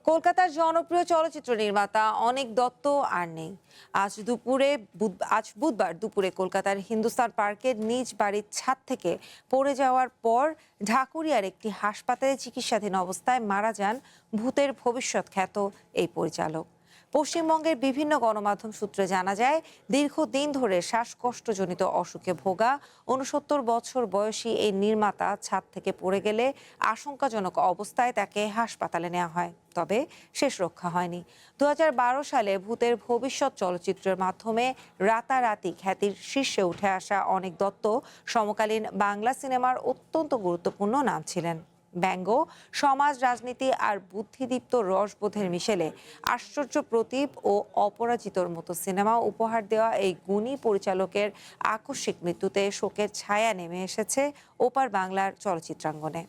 কলকাতার জনপ্রিয় চলচ্চিত্র নির্মাতা অনিক দত্ত আর নেই। আজ বুধবার দুপুরে কলকাতার হিন্দুস্তান পার্কের নিজ বাড়ির ছাদ থেকে পড়ে যাওয়ার পর ঢাকুরিয়ার একটি হাসপাতালে চিকিৎসাধীন অবস্থায় মারা যান ভূতের ভবিষ্যৎ খ্যাত এই পরিচালক। পশ্চিমবঙ্গের বিভিন্ন গণমাধ্যম সূত্রে জানা যায়, দীর্ঘদিন ধরে শ্বাসকষ্টজনিত অসুখে ভোগা ৬৯ বছর বয়সী এই নির্মাতা ছাদ থেকে পড়ে গেলে আশঙ্কাজনক অবস্থায় তাকে হাসপাতালে নেওয়া হয়, তবে শেষ রক্ষা হয়নি। ২০১২ সালে ভূতের ভবিষ্যৎ চলচ্চিত্রের মাধ্যমে রাতারাতি খ্যাতির শীর্ষে উঠে আসা অনিক দত্ত সমকালীন বাংলা সিনেমার অত্যন্ত গুরুত্বপূর্ণ নাম ছিলেন। ব্যঙ্গ, সমাজ, রাজনীতি আর বুদ্ধিদীপ্ত রসবোধের মিশেলে আশ্চর্য প্রদীপ ও অপরাজিতর মতো সিনেমা উপহার দেওয়া এই গুণী পরিচালকের আকস্মিক মৃত্যুতে শোকের ছায়া নেমে এসেছে ওপার বাংলার চলচ্চিত্রাঙ্গনে।